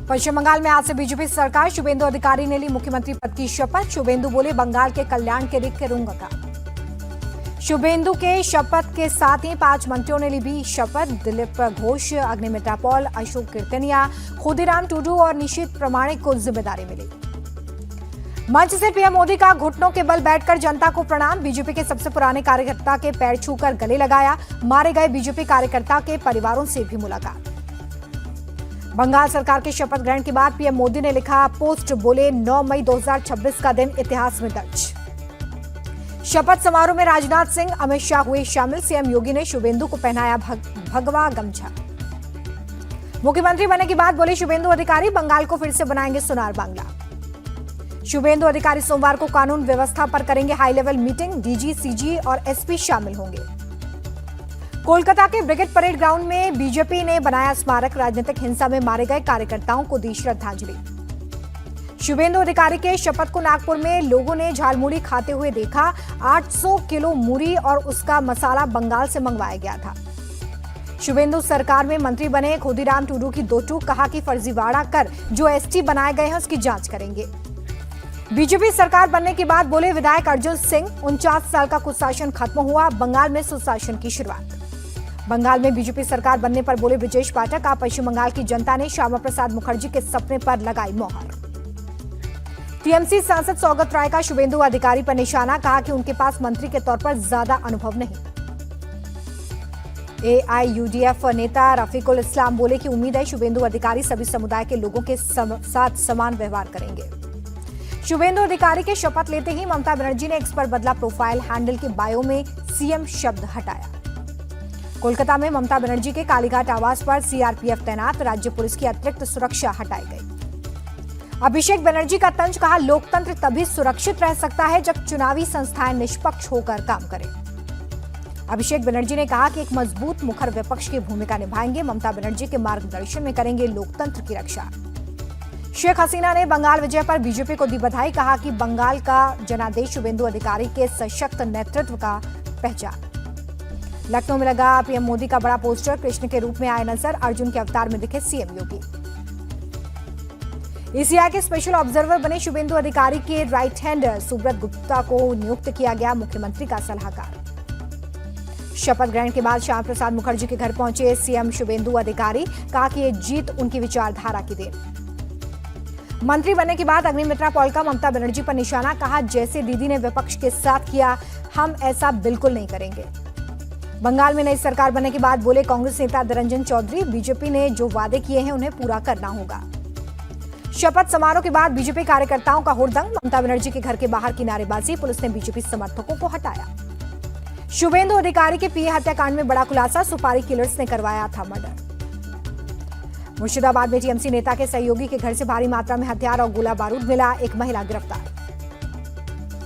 पश्चिम बंगाल में आज से बीजेपी सरकार, शुभेंदु अधिकारी ने ली मुख्यमंत्री पद की शपथ। शुभेंदु बोले, बंगाल के कल्याण के लिए करूंगा काम। शुभेंदु के शपथ के साथ ही 5 मंत्रियों ने ली भी शपथ। दिलीप घोष, अग्निमित्रा पॉल, अशोक कीर्तनिया, खुदीराम टूडू और निशीथ प्रामाणिक को जिम्मेदारी मिली। मंच से पीएम मोदी का घुटनों के बल बैठकर जनता को प्रणाम। बीजेपी के सबसे पुराने कार्यकर्ता के पैर छूकर गले लगाया। मारे गए बीजेपी कार्यकर्ता के परिवारों से भी मुलाकात। बंगाल सरकार के शपथ ग्रहण के बाद पीएम मोदी ने लिखा पोस्ट, बोले 9 मई 2026 का दिन इतिहास में दर्ज। शपथ समारोह में राजनाथ सिंह, अमित शाह हुए शामिल। सीएम योगी ने शुभेंदु को पहनाया भगवा गमछा। मुख्यमंत्री बनने के बाद बोले शुभेंदु अधिकारी, बंगाल को फिर से बनाएंगे सोनार बांग्ला। शुभेंदु अधिकारी सोमवार को कानून व्यवस्था पर करेंगे high level meeting. DG, CG और एसपी शामिल होंगे। कोलकाता के ब्रिगेड परेड ग्राउंड में बीजेपी ने बनाया स्मारक। राजनीतिक हिंसा में मारे गए कार्यकर्ताओं को दी श्रद्धांजलि। शुभेंदु अधिकारी के शपथ को नागपुर में लोगों ने झालमुड़ी खाते हुए देखा। 800 किलो मूरी और उसका मसाला बंगाल से मंगवाया गया था। शुभेंदु सरकार में मंत्री बने। खुदीराम टूडू की दो टूक, कहा कि फर्जीवाड़ा कर जो एसटी बनाए गए हैं उसकी जांच करेंगे। बीजेपी सरकार बनने के बाद बोले विधायक अर्जुन सिंह, 49 साल का कुशासन खत्म हुआ, बंगाल में सुशासन की शुरुआत। बंगाल में बीजेपी सरकार बनने पर बोले ब्रजेश पाठक, का पश्चिम बंगाल की जनता ने श्यामा प्रसाद मुखर्जी के सपने पर लगाई मोहर। टीएमसी सांसद सौगत राय का शुभेंदु अधिकारी पर निशाना, कहा कि उनके पास मंत्री के तौर पर ज्यादा अनुभव नहीं। एआईयूडीएफ नेता रफीकुल इस्लाम बोले कि उम्मीद है शुभेंदु अधिकारी सभी समुदाय के लोगों के साथ समान व्यवहार करेंगे। शुभेंदु अधिकारी के शपथ लेते ही ममता बनर्जी ने एक्स पर बदला प्रोफाइल। हैंडल के बायो में सीएम शब्द हटाया। कोलकाता में ममता बनर्जी के कालीघाट आवास पर सीआरपीएफ तैनात। राज्य पुलिस की अतिरिक्त सुरक्षा हटाई गई। अभिषेक बनर्जी का तंज, कहा लोकतंत्र तभी सुरक्षित रह सकता है जब चुनावी संस्थाएं निष्पक्ष होकर काम करें। अभिषेक बनर्जी ने कहा कि एक मजबूत मुखर विपक्ष की भूमिका निभाएंगे। ममता बनर्जी के मार्गदर्शन में करेंगे लोकतंत्र की रक्षा। शेख हसीना ने बंगाल विजय पर बीजेपी को दी बधाई। कहा कि बंगाल का जनादेश शुभेंदु अधिकारी के सशक्त नेतृत्व का पहचान। लखनऊ में लगा पीएम मोदी का बड़ा पोस्टर। कृष्ण के रूप में आए नजर, अर्जुन के अवतार में दिखे सीएम योगी। ईसीआई के स्पेशल ऑब्जर्वर बने शुभेंदु अधिकारी के राइट हैंड सुब्रत गुप्ता को नियुक्त किया गया मुख्यमंत्री का सलाहकार। शपथ ग्रहण के बाद श्यामा प्रसाद मुखर्जी के घर पहुंचे सीएम शुभेंदु अधिकारी। कहा कि ये जीत उनकी विचारधारा की देन। मंत्री बनने के बाद अग्निमित्रा पॉल का ममता बनर्जी पर निशाना, कहा जैसे दीदी ने विपक्ष के साथ किया, हम ऐसा बिल्कुल नहीं करेंगे। बंगाल में नई सरकार बनने के बाद बोले कांग्रेस नेता निरंजन चौधरी, बीजेपी ने जो वादे किए हैं उन्हें पूरा करना होगा। शपथ समारोह के बाद बीजेपी कार्यकर्ताओं का हुड़दंग। ममता बनर्जी के घर के बाहर की नारेबाजी। पुलिस ने बीजेपी समर्थकों को हटाया। शुभेंदु अधिकारी के पीए हत्याकांड में बड़ा खुलासा। सुपारी किलर्स ने करवाया था मर्डर। मुर्शिदाबाद में टीएमसी नेता के सहयोगी के घर से भारी मात्रा में हथियार और गोला बारूद मिला। एक महिला गिरफ्तार।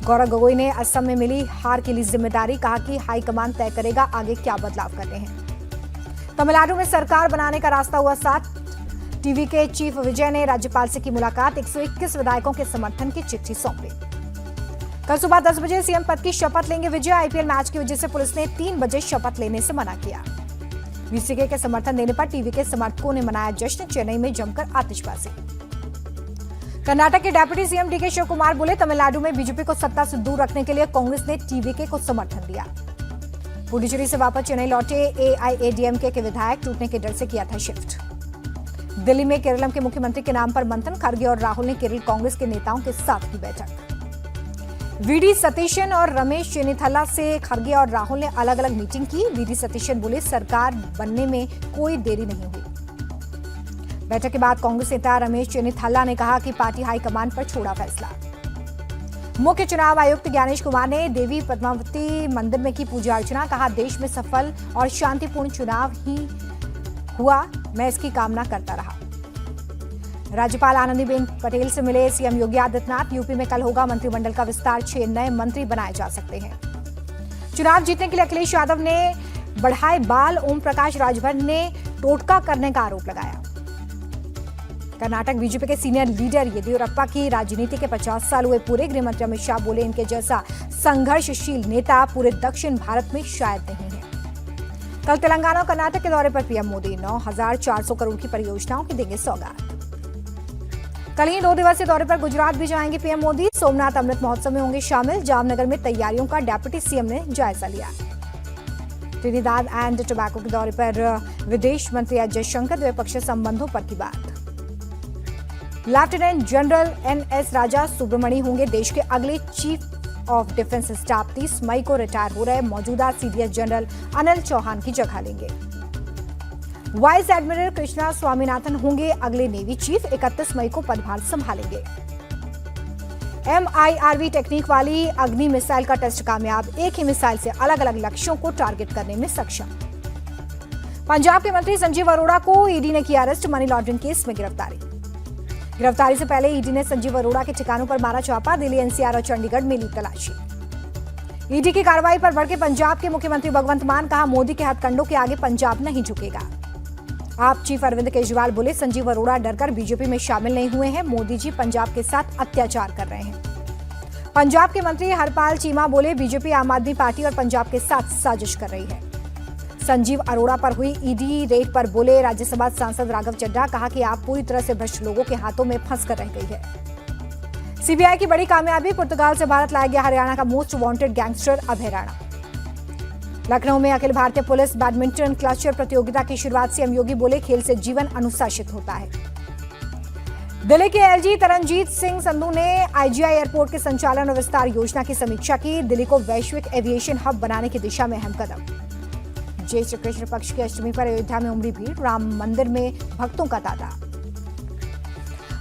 गौरव गोगोई ने असम में मिली हार के लिए जिम्मेदारी। कहा कि हाईकमान तय करेगा आगे क्या बदलाव करने हैं। तमिलनाडु में सरकार बनाने का रास्ता हुआ साफ। टीवी के चीफ विजय ने राज्यपाल से की मुलाकात। 121 विधायकों के समर्थन की चिट्ठी सौंपी। कल सुबह 10 बजे सीएम पद की शपथ लेंगे विजय। आईपीएल मैच की वजह से पुलिस ने 3 बजे शपथ लेने से मना किया। वीसीके के समर्थन देने पर टीवी के समर्थकों ने मनाया जश्न। चेन्नई में जमकर आतिशबाजी। कर्नाटक के deputy CM DK Shivakumar बोले तमिलनाडु में बीजेपी को सत्ता से दूर रखने के लिए कांग्रेस ने टीवीके को समर्थन दिया। पुडुचेरी से वापस चेन्नई लौटे एआईएडीएमके के विधायक टूटने के डर से किया था शिफ्ट। दिल्ली में केरलम के मुख्यमंत्री के नाम पर मंथन। खड़गे और राहुल ने केरल कांग्रेस के नेताओं के साथ की बैठक। वीडी सतीशन और रमेश चेन्नीथला से खड़गे और राहुल ने अलग अलग मीटिंग की। वीडी सतीशन बोले सरकार बनने में कोई देरी नहीं हुई। बैठक के बाद कांग्रेस नेता रमेश चेन्नीथला ने कहा कि पार्टी हाईकमान पर छोड़ा फैसला। मुख्य चुनाव आयुक्त ज्ञानेश कुमार ने देवी पद्मावती मंदिर में की पूजा अर्चना। कहा देश में सफल और शांतिपूर्ण चुनाव ही हुआ, मैं इसकी कामना करता रहा। राज्यपाल आनंदीबेन पटेल से मिले सीएम योगी आदित्यनाथ। यूपी में कल होगा मंत्रिमंडल का विस्तार। 6 नए मंत्री बनाए जा सकते हैं। चुनाव जीतने के लिए अखिलेश यादव ने बढ़ाए बाल। ओम प्रकाश राजभर ने टोटका करने का आरोप लगाया। कर्नाटक बीजेपी के सीनियर लीडर येदियुरप्पा की राजनीति के 50 साल हुए पूरे। गृह मंत्री अमित शाह बोले इनके जैसा संघर्षशील नेता पूरे दक्षिण भारत में शायद नहीं है। कल तेलंगाना और कर्नाटक के दौरे पर पीएम मोदी 9,400 करोड़ की परियोजनाओं की देंगे सौगात। कल ही 2 दिवसीय दौरे पर गुजरात भी जाएंगे पीएम मोदी। सोमनाथ अमृत महोत्सव में होंगे शामिल। जामनगर में तैयारियों का डिप्टी सीएम ने जायजा लिया। ट्रिनिदाद एंड टोबैगो के दौरे पर विदेश मंत्री एस जयशंकर, द्विपक्षीय संबंधों पर की बात। लेफ्टिनेंट जनरल एनएस राजा सुब्रमणी होंगे देश के अगले चीफ ऑफ डिफेंस स्टाफ। 30 मई को रिटायर हो रहे मौजूदा सीडीएस जनरल अनिल चौहान की जगह लेंगे। वाइस एडमिरल कृष्णा स्वामीनाथन होंगे अगले नेवी चीफ। 31 मई को पदभार संभालेंगे। MIRV टेक्निक वाली अग्नि मिसाइल का टेस्ट कामयाब। एक ही मिसाइल से अलग अलग लक्ष्यों को टारगेट करने में सक्षम। पंजाब के मंत्री संजीव अरोड़ा को ईडी ने किया अरेस्ट। मनी लॉन्ड्रिंग केस में गिरफ्तारी से पहले ईडी ने संजीव अरोड़ा के ठिकानों पर मारा छापा। दिल्ली, NCR और चंडीगढ़ में ली तलाशी। ईडी की कार्रवाई पर भड़के पंजाब के मुख्यमंत्री भगवंत मान, कहा मोदी के हथकंडों के आगे पंजाब नहीं झुकेगा। आप चीफ अरविंद केजरीवाल बोले संजीव अरोड़ा डरकर बीजेपी में शामिल नहीं हुए हैं। मोदी जी पंजाब के साथ अत्याचार कर रहे हैं। पंजाब के मंत्री हरपाल चीमा बोले बीजेपी, आम आदमी पार्टी और पंजाब के साथ साजिश कर रही है। संजीव अरोड़ा पर हुई ईडी रेड पर बोले राज्यसभा सांसद राघव चड्ढा, कहा कि आप पूरी तरह से भ्रष्ट लोगों के हाथों में फंसकर रह गई है। सीबीआई की बड़ी कामयाबी, पुर्तगाल से भारत लाया गया हरियाणा का मोस्ट वांटेड गैंगस्टर अभय राणा। लखनऊ में Akhil Bharatiya police badminton cluster प्रतियोगिता की शुरुआत सीएम योगी बोले खेल से जीवन अनुशासित होता है। दिल्ली के LG तरनजीत सिंह संधू ने IGI एयरपोर्ट के संचालन और विस्तार योजना की समीक्षा की। दिल्ली को वैश्विक एविएशन हब बनाने की दिशा में अहम कदम। ज्येष्ठ कृष्ण पक्ष की अष्टमी पर अयोध्या में उमड़ी भीड़। राम मंदिर में भक्तों का तांता।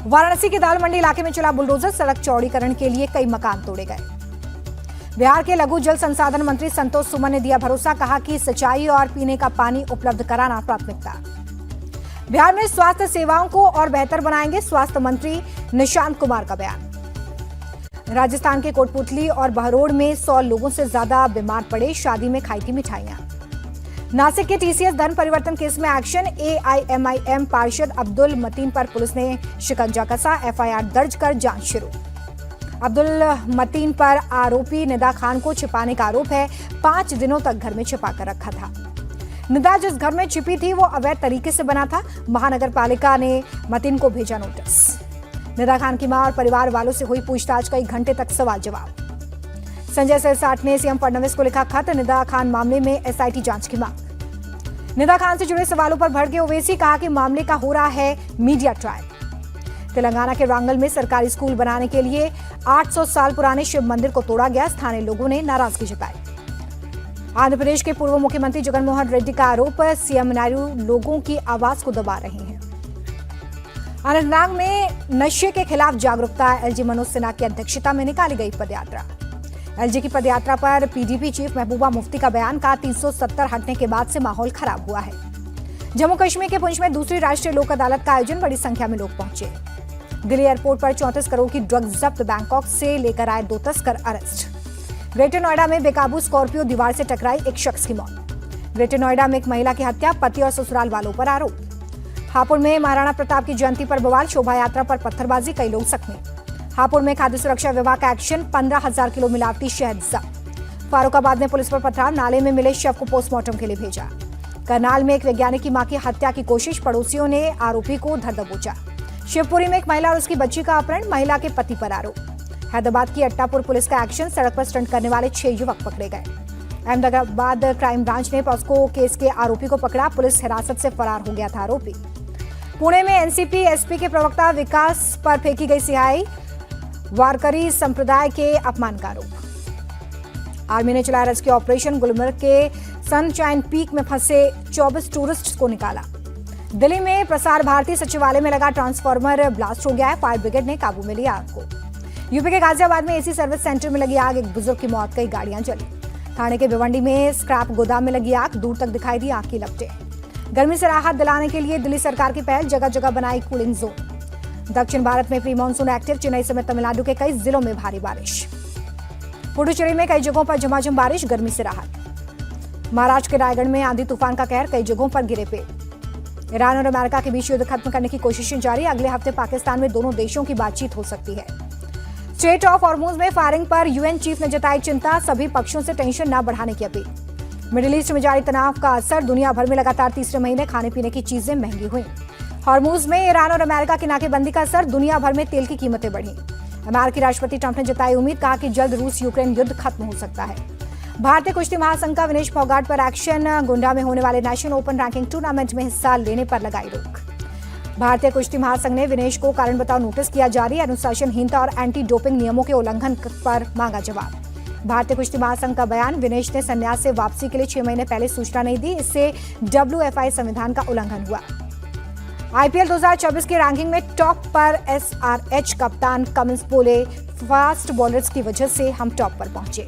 वाराणसी के दाल मंडी इलाके में चला बुलडोजर। सड़क चौड़ीकरण के लिए कई मकान तोड़े गए। बिहार के लघु जल संसाधन मंत्री संतोष सुमन ने दिया भरोसा, कहा कि सिंचाई और पीने का पानी उपलब्ध कराना प्राथमिकता। बिहार में स्वास्थ्य सेवाओं को और बेहतर बनाएंगे, स्वास्थ्य मंत्री निशांत कुमार का बयान। राजस्थान के कोटपुतली और बहरोड में 100 लोगों से ज्यादा बीमार पड़े। शादी में खाई थी मिठाइयां। नासिक के TCS धन परिवर्तन केस में एक्शन। AIMIM पार्षद अब्दुल मतीन पर पुलिस ने शिकंजा कसा। FIR दर्ज कर जांच शुरू। अब्दुल मतीन पर आरोपी निदा खान को छिपाने का आरोप है। 5 दिनों तक घर में छिपा कर रखा था। निदा जिस घर में छिपी थी वो अवैध तरीके से बना था। महानगर पालिका ने मतीन को भेजा नोटिस। निदा खान की मां और परिवार वालों से हुई पूछताछ। कई घंटे तक सवाल जवाब। संजय सिरसाट ने सीएम फडणवीस को लिखा खत। निदा खान मामले में SIT जांच की मांग। निदा खान से जुड़े सवालों पर भड़के ओवैसी, कहा कि मामले का हो रहा है मीडिया ट्रायल। तेलंगाना के वांगल में सरकारी स्कूल बनाने के लिए 800 साल पुराने शिव मंदिर को तोड़ा गया। स्थानीय लोगों ने नाराजगी जताई। आंध्र प्रदेश के पूर्व मुख्यमंत्री जगनमोहन रेड्डी का आरोप, CM नायडू लोगों की आवाज को दबा रहे हैं। अनंतनाग में नशे के खिलाफ जागरूकता। LG मनोज सिन्हा की अध्यक्षता में निकाली गई पदयात्रा। LG की पदयात्रा पर PDP चीफ महबूबा मुफ्ती का बयान, का 370 हटने के बाद से माहौल खराब हुआ है। जम्मू कश्मीर के पुंछ में दूसरी राष्ट्रीय लोक अदालत का आयोजन। बड़ी संख्या में लोग पहुंचे। दिल्ली एयरपोर्ट पर 34 करोड़ की ड्रग्स जब्त। बैंकॉक से लेकर आए 2 तस्कर अरेस्ट। ग्रेटर नोएडा में बेकाबू स्कॉर्पियो दीवार से टकराई, 1 शख्स की मौत। ग्रेटर नोएडा में एक महिला की हत्या, पति और ससुराल वालों पर आरोप। हापुड़ में महाराणा प्रताप की जयंती पर बवाल, शोभा यात्रा पर पत्थरबाजी, कई लोग जख्मी। हापुड़ में खाद्य सुरक्षा विभाग का एक्शन, 15,000 किलो मिलावटी शहद जब्त। फारुखाबाद में पुलिस पर पथराव, नाले में मिले शव को पोस्टमार्टम के लिए भेजा। करनाल में एक वैज्ञानिक की मां की हत्या की कोशिश, पड़ोसियों ने आरोपी को धर दबोचा। शिवपुरी में एक महिला और उसकी बच्ची का अपहरण, महिला के पति पर आरोप। हैदराबाद की अट्टापुर पुलिस का एक्शन, सड़क पर स्टंट करने वाले 6 युवक पकड़े गए। अहमदाबाद क्राइम ब्रांच ने पॉस्को केस के आरोपी को पकड़ा, पुलिस हिरासत से फरार हो गया था आरोपी। पुणे में एनसीपी एसपी के प्रवक्ता विकास पर फेंकी गई सिहाई, वारकरी संप्रदाय के अपमान का आरोप। आर्मी ने चलाया रेस्क्यू ऑपरेशन, गुलमर्ग के सनशाइन पीक में फंसे 24 टूरिस्ट्स को निकाला। दिल्ली में प्रसार भारती सचिवालय में लगा ट्रांसफार्मर ब्लास्ट हो गया है, फायर ब्रिगेड ने काबू में लिया आग को। यूपी के गाजियाबाद में एसी सर्विस सेंटर में लगी आग, एक बुजुर्ग की मौत, कई गाड़ियां जली। थाने के भिवंडी में स्क्रैप गोदाम में लगी आग, दूर तक दिखाई दी आग की लपटें। गर्मी से राहत दिलाने के लिए दिल्ली सरकार की पहल, जगह जगह बनाई कूलिंग जोन। दक्षिण भारत में प्री मानसून एक्टिव, चेन्नई समेत तमिलनाडु के कई जिलों में भारी बारिश। पुडुचेरी में कई जगहों पर झमाझम बारिश, गर्मी से राहत। महाराष्ट्र के रायगढ़ में आंधी तूफान का कहर, कई जगहों पर गिरे पेड़। ईरान और अमेरिका के बीच युद्ध खत्म करने की कोशिशें जारी, अगले हफ्ते पाकिस्तान में दोनों देशों की बातचीत हो सकती है। स्ट्रेट ऑफ हॉर्मुज में फायरिंग पर यूएन चीफ ने जताई चिंता, सभी पक्षों से टेंशन न बढ़ाने की अपील। मिडिल ईस्ट में जारी तनाव का असर, दुनिया भर में लगातार तीसरे महीने खाने पीने की चीजें महंगी हुई। हॉर्मूज में ईरान और अमेरिका की नाकेबंदी का असर, दुनिया भर में तेल की कीमतें बढ़ी। अमेरिकी राष्ट्रपति ट्रंप ने जताई उम्मीद, कहा कि जल्द रूस यूक्रेन युद्ध खत्म हो सकता है। भारतीय कुश्ती महासंघ का विनेश फोगाट पर एक्शन, गोंडा में होने वाले नेशनल ओपन रैंकिंग टूर्नामेंट में हिस्सा लेने पर लगाई रोक। भारतीय कुश्ती महासंघ ने विनेश को कारण बताओ नोटिस किया जारी, अनुशासनहीनता और एंटी डोपिंग नियमों के उल्लंघन पर मांगा जवाब। भारतीय कुश्ती महासंघ का बयान, विनेश ने संन्यास से वापसी के लिए 6 महीने पहले सूचना नहीं दी, इससे WFI संविधान का उल्लंघन हुआ। IPL 2024 की रैंकिंग में टॉप पर SRH कप्तान कमिंस बोले, फास्ट बॉलर्स की वजह से हम टॉप पर पहुंचे।